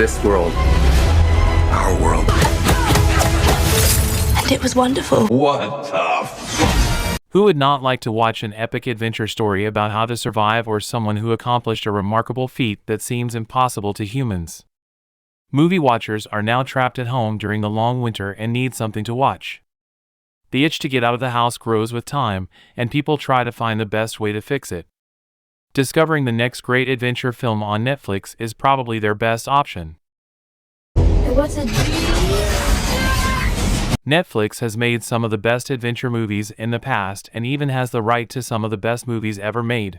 this world. Our world. And it was wonderful. What the Who would not like to watch an epic adventure story about how to survive or someone who accomplished a remarkable feat that seems impossible to humans? Movie watchers are now trapped at home during the long winter and need something to watch. The itch to get out of the house grows with time, and people try to find the best way to fix it. Discovering the next great adventure film on Netflix is probably their best option. What's a Netflix has made some of the best adventure movies in the past and even has the right to some of the best movies ever made.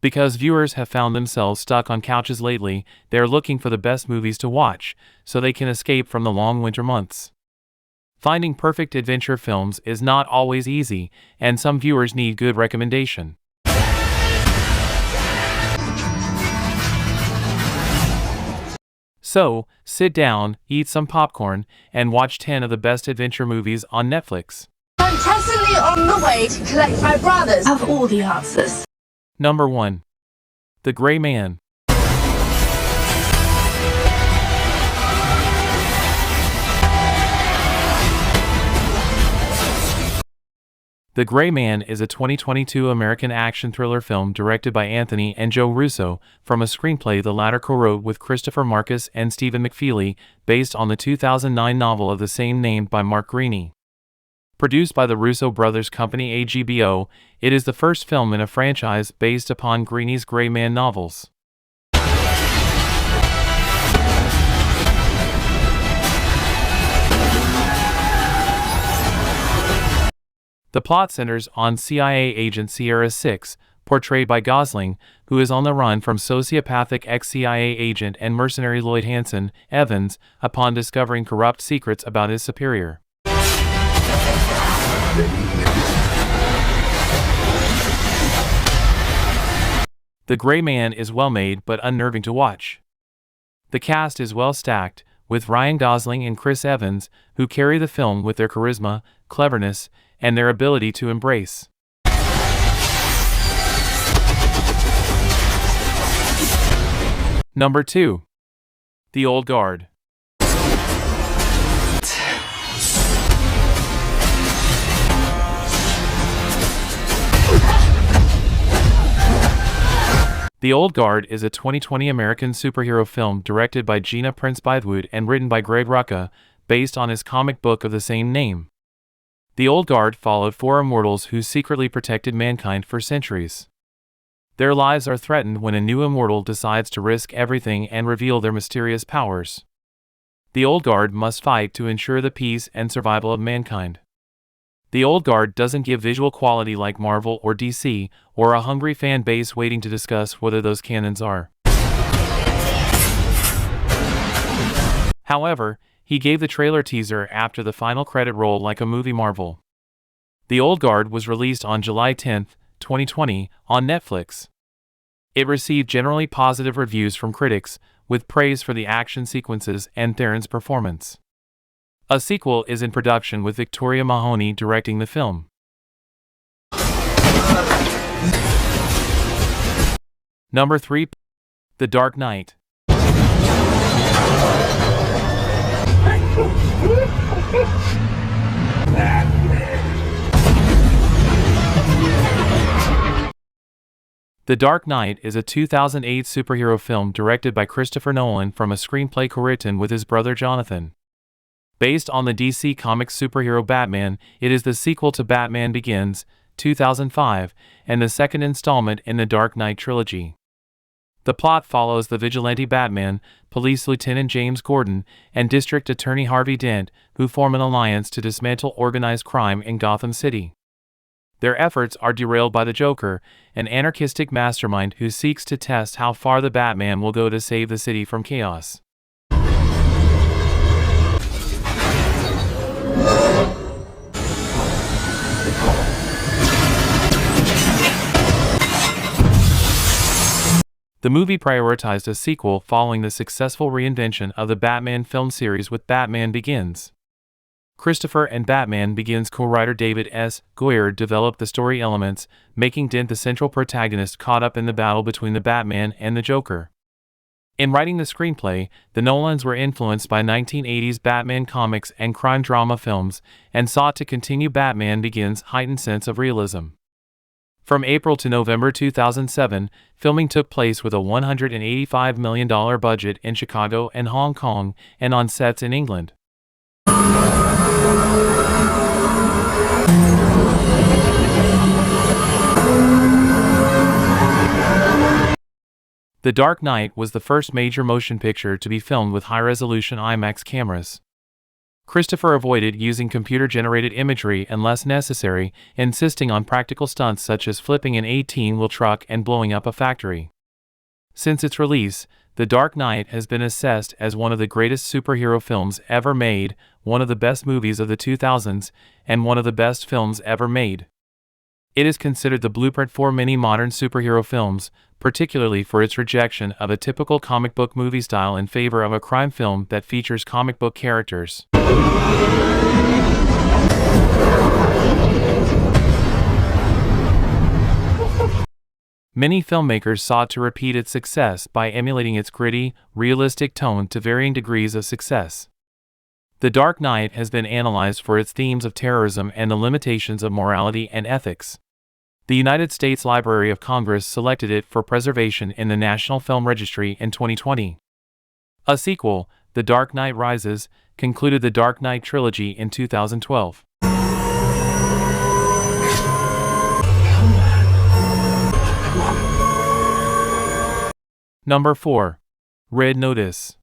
Because viewers have found themselves stuck on couches lately, they are looking for the best movies to watch, so they can escape from the long winter months. Finding perfect adventure films is not always easy, and some viewers need good recommendation. So, sit down, eat some popcorn, and watch 10 of the best adventure movies on Netflix. I'm presently on the way to collect my brothers. have all the answers? Number 1. The Gray Man. The Gray Man is a 2022 American action thriller film directed by Anthony and Joe Russo, from a screenplay the latter co-wrote with Christopher Marcus and Stephen McFeely, based on the 2009 novel of the same name by Mark Greaney. Produced by the Russo brothers' company AGBO, it is the first film in a franchise based upon Greaney's Gray Man novels. The plot centers on CIA agent Sierra 6, portrayed by Gosling, who is on the run from sociopathic ex-CIA agent and mercenary Lloyd Hansen, Evans, upon discovering corrupt secrets about his superior. The Gray Man is well made but unnerving to watch. The cast is well stacked, with Ryan Gosling and Chris Evans, who carry the film with their charisma, cleverness, and their ability to embrace. Number 2. The Old Guard. The Old Guard is a 2020 American superhero film directed by Gina Prince Bythewood and written by Greg Rucka, based on his comic book of the same name. The Old Guard followed 4 immortals who secretly protected mankind for centuries. Their lives are threatened when a new immortal decides to risk everything and reveal their mysterious powers. The Old Guard must fight to ensure the peace and survival of mankind. The Old Guard doesn't give visual quality like Marvel or DC, or a hungry fan base waiting to discuss whether those canons are. However, he gave the trailer teaser after the final credit roll like a movie marvel. The Old Guard was released on July 10, 2020, on Netflix. It received generally positive reviews from critics, with praise for the action sequences and Theron's performance. A sequel is in production with Victoria Mahoney directing the film. Number 3. The Dark Knight. The Dark Knight is a 2008 superhero film directed by Christopher Nolan from a screenplay co-written with his brother Jonathan. Based on the DC Comics superhero Batman, it is the sequel to Batman Begins, 2005, and the second installment in the Dark Knight trilogy. The plot follows the vigilante Batman, Police Lieutenant James Gordon, and District Attorney Harvey Dent, who form an alliance to dismantle organized crime in Gotham City. Their efforts are derailed by the Joker, an anarchistic mastermind who seeks to test how far the Batman will go to save the city from chaos. The movie prioritized a sequel following the successful reinvention of the Batman film series with Batman Begins. Christopher and Batman Begins co-writer David S. Goyer developed the story elements, making Dent the central protagonist caught up in the battle between the Batman and the Joker. In writing the screenplay, the Nolans were influenced by 1980s Batman comics and crime drama films, and sought to continue Batman Begins' heightened sense of realism. From April to November 2007, filming took place with a $185 million budget in Chicago and Hong Kong, and on sets in England. The Dark Knight was the first major motion picture to be filmed with high-resolution IMAX cameras. Christopher avoided using computer-generated imagery unless necessary, insisting on practical stunts such as flipping an 18-wheel truck and blowing up a factory. Since its release, The Dark Knight has been assessed as one of the greatest superhero films ever made, one of the best movies of the 2000s, and one of the best films ever made. It is considered the blueprint for many modern superhero films, particularly for its rejection of a typical comic book movie style in favor of a crime film that features comic book characters. Many filmmakers sought to repeat its success by emulating its gritty, realistic tone to varying degrees of success. The Dark Knight has been analyzed for its themes of terrorism and the limitations of morality and ethics. The United States Library of Congress selected it for preservation in the National Film Registry in 2020. A sequel, The Dark Knight Rises, concluded the Dark Knight trilogy in 2012. Number 4. Red Notice.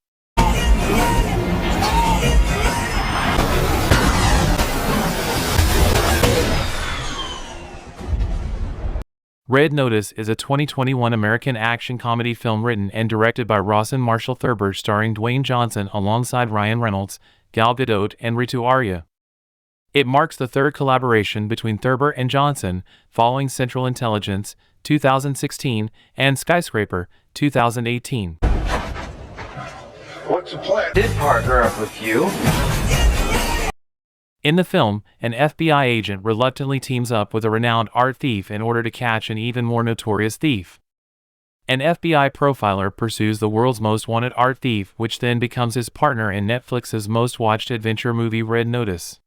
Red Notice is a 2021 American action comedy film written and directed by Rawson Marshall Thurber starring Dwayne Johnson alongside Ryan Reynolds, Gal Gadot, and Ritu Arya. It marks the third collaboration between Thurber and Johnson, following Central Intelligence, 2016, and Skyscraper, 2018. What's the plan? Did partner up with you? In the film, an FBI agent reluctantly teams up with a renowned art thief in order to catch an even more notorious thief. An FBI profiler pursues the world's most wanted art thief, which then becomes his partner in Netflix's most-watched adventure movie Red Notice.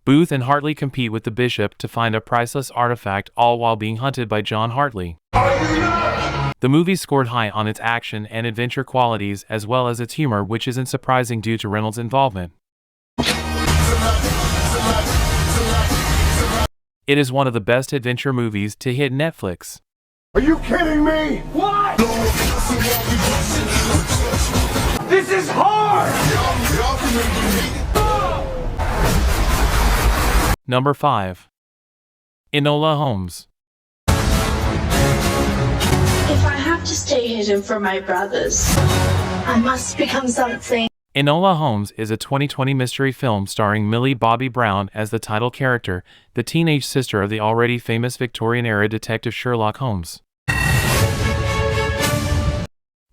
Booth and Hartley compete with the Bishop to find a priceless artifact, all while being hunted by John Hartley. The movie scored high on its action and adventure qualities as well as its humor, which isn't surprising due to Reynolds' involvement. It is one of the best adventure movies to hit Netflix. Are you kidding me? What? This is hard! Number 5. Enola Holmes. If I have to stay hidden from my brothers, I must become something. Enola Holmes is a 2020 mystery film starring Millie Bobby Brown as the title character, the teenage sister of the already famous Victorian-era detective Sherlock Holmes.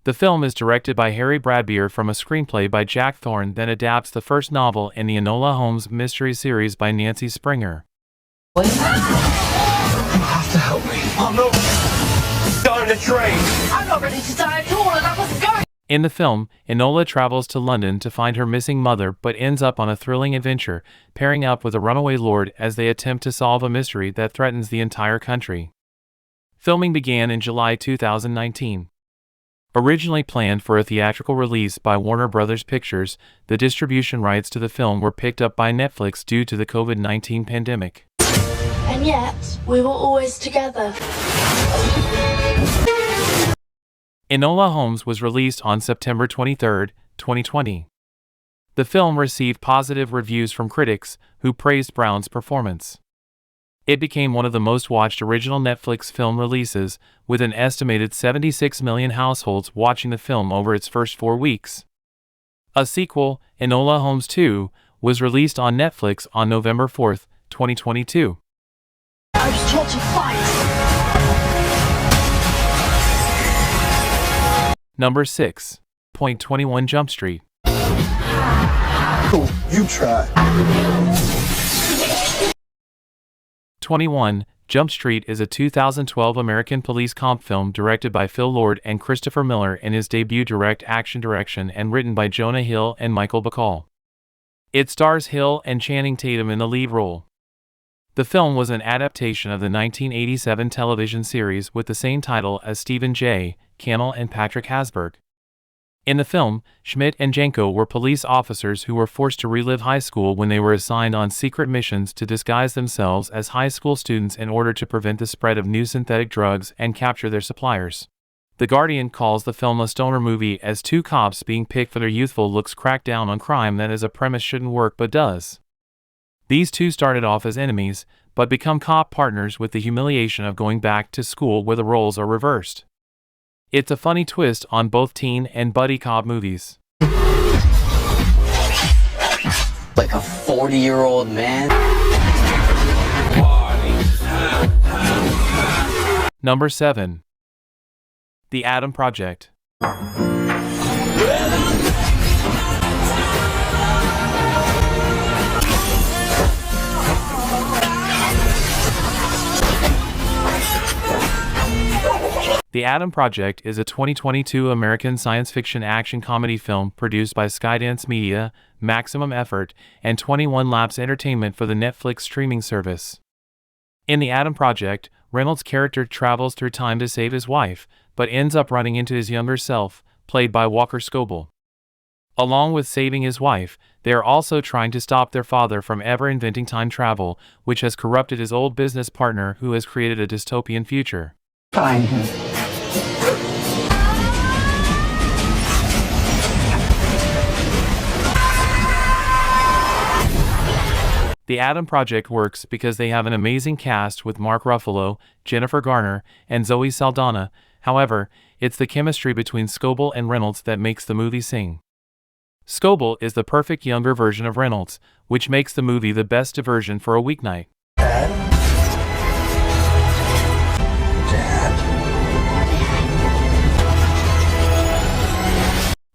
The film is directed by Harry Bradbeer from a screenplay by Jack Thorne, then adapts the first novel in the Enola Holmes mystery series by Nancy Springer. What? You have to help me. Oh no! Darn the train! I'm not ready to die at all, and I wasn't going. In the film, Enola travels to London to find her missing mother but ends up on a thrilling adventure, pairing up with a runaway lord as they attempt to solve a mystery that threatens the entire country. Filming began in July 2019. Originally planned for a theatrical release by Warner Bros. Pictures, the distribution rights to the film were picked up by Netflix due to the COVID-19 pandemic. And yet, we were always together. Enola Holmes was released on September 23, 2020. The film received positive reviews from critics, who praised Brown's performance. It became one of the most watched original Netflix film releases, with an estimated 76 million households watching the film over its first 4 weeks. A sequel, Enola Holmes 2, was released on Netflix on November 4, 2022. I was taught to fight. Number 6. 21 Jump Street. Cool, you try. 21. Jump Street is a 2012 American police comp film directed by Phil Lord and Christopher Miller in his debut direct-action direction and written by Jonah Hill and Michael Bacall. It stars Hill and Channing Tatum in the lead role. The film was an adaptation of the 1987 television series with the same title as Stephen J. Cannell and Patrick Hasberg. In the film, Schmidt and Janko were police officers who were forced to relive high school when they were assigned on secret missions to disguise themselves as high school students in order to prevent the spread of new synthetic drugs and capture their suppliers. The Guardian calls the film a stoner movie as two cops being picked for their youthful looks crack down on crime that as a premise shouldn't work but does. These two started off as enemies, but become cop partners with the humiliation of going back to school where the roles are reversed. It's a funny twist on both teen and buddy cop movies. Like a 40-year-old man? Number 7. The Adam Project. The Adam Project is a 2022 American science fiction action comedy film produced by Skydance Media, Maximum Effort, and 21 Laps Entertainment for the Netflix streaming service. In The Adam Project, Reynolds' character travels through time to save his wife, but ends up running into his younger self, played by Walker Scobell. Along with saving his wife, they are also trying to stop their father from ever inventing time travel, which has corrupted his old business partner who has created a dystopian future. Find him. The Adam Project works because they have an amazing cast with Mark Ruffalo, Jennifer Garner, and Zoe Saldana. However, it's the chemistry between Scobell and Reynolds that makes the movie sing. Scobell is the perfect younger version of Reynolds, which makes the movie the best diversion for a weeknight.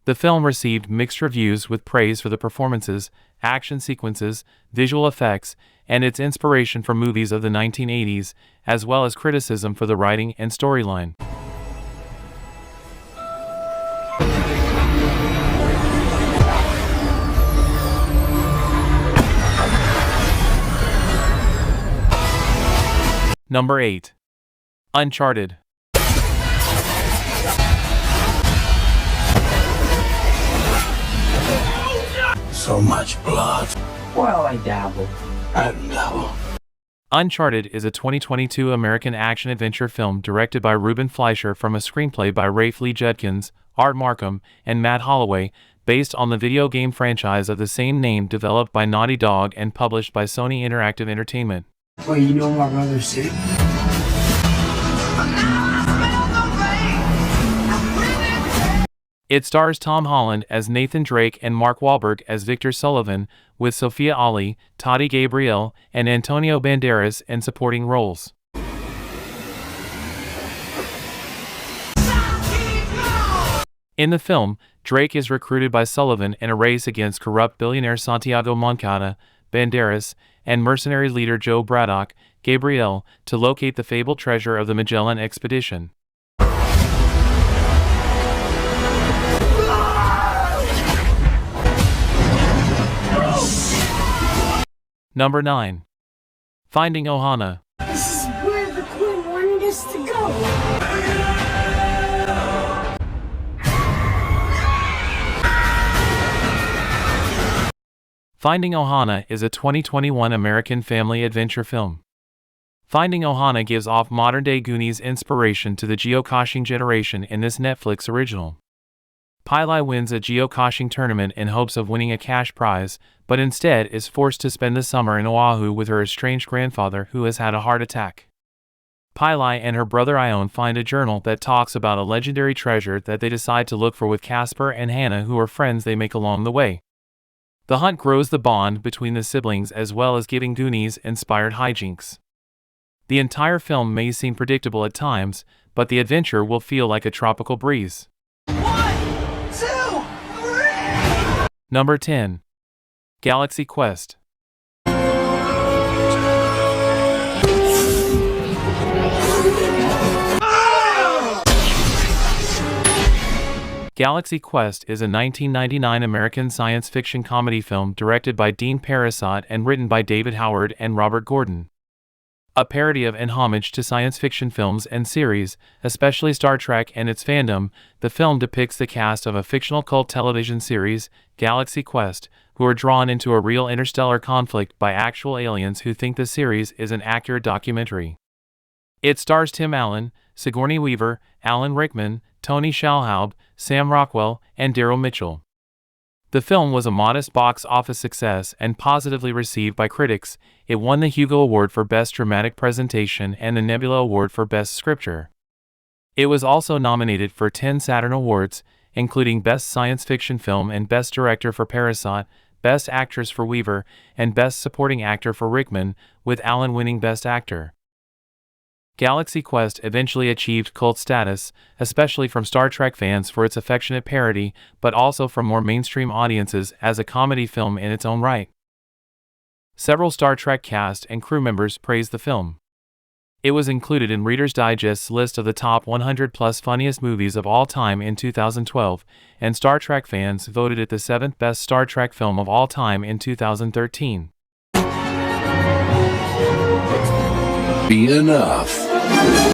The film received mixed reviews with praise for the performances, action sequences, visual effects, and its inspiration from movies of the 1980s, as well as criticism for the writing and storyline. Number 8. Uncharted. So much blood. Well, I dabble. I don't know. Uncharted is a 2022 American action-adventure film directed by Ruben Fleischer from a screenplay by Rafe Lee Judkins, Art Markham, and Matt Holloway, based on the video game franchise of the same name developed by Naughty Dog and published by Sony Interactive Entertainment. Wait, you know my brother's sick? It stars Tom Holland as Nathan Drake and Mark Wahlberg as Victor Sullivan, with Sophia Ali, Toddy Gabriel, and Antonio Banderas in supporting roles. In the film, Drake is recruited by Sullivan in a race against corrupt billionaire Santiago Moncada, Banderas, and mercenary leader Joe Braddock, Gabriel, to locate the fabled treasure of the Magellan expedition. Number 9. Finding Ohana. This is where the queen wanted us to go. Finding Ohana is a 2021 American family adventure film. Finding Ohana gives off modern-day Goonies inspiration to the geocaching generation in this Netflix original. Pili wins a geocaching tournament in hopes of winning a cash prize, but instead is forced to spend the summer in Oahu with her estranged grandfather who has had a heart attack. Pili and her brother Ione find a journal that talks about a legendary treasure that they decide to look for with Casper and Hannah, who are friends they make along the way. The hunt grows the bond between the siblings as well as giving Goonies-inspired hijinks. The entire film may seem predictable at times, but the adventure will feel like a tropical breeze. 1, 2, 3. Number 10. Galaxy Quest. Galaxy Quest is a 1999 American science fiction comedy film directed by Dean Parasot and written by David Howard and Robert Gordon. A parody of and homage to science fiction films and series, especially Star Trek and its fandom, the film depicts the cast of a fictional cult television series, Galaxy Quest, who are drawn into a real interstellar conflict by actual aliens who think the series is an accurate documentary. It stars Tim Allen, Sigourney Weaver, Alan Rickman, Tony Shalhoub, Sam Rockwell, and Daryl Mitchell. The film was a modest box office success and positively received by critics. It won the Hugo Award for Best Dramatic Presentation and the Nebula Award for Best Scripture. It was also nominated for 10 Saturn Awards, including Best Science Fiction Film and Best Director for Parasot, Best Actress for Weaver, and Best Supporting Actor for Rickman, with Allen winning Best Actor. Galaxy Quest eventually achieved cult status, especially from Star Trek fans for its affectionate parody, but also from more mainstream audiences as a comedy film in its own right. Several Star Trek cast and crew members praised the film. It was included in Reader's Digest's list of the top 100 plus funniest movies of all time in 2012, and Star Trek fans voted it the 7th best Star Trek film of all time in 2013. Be enough.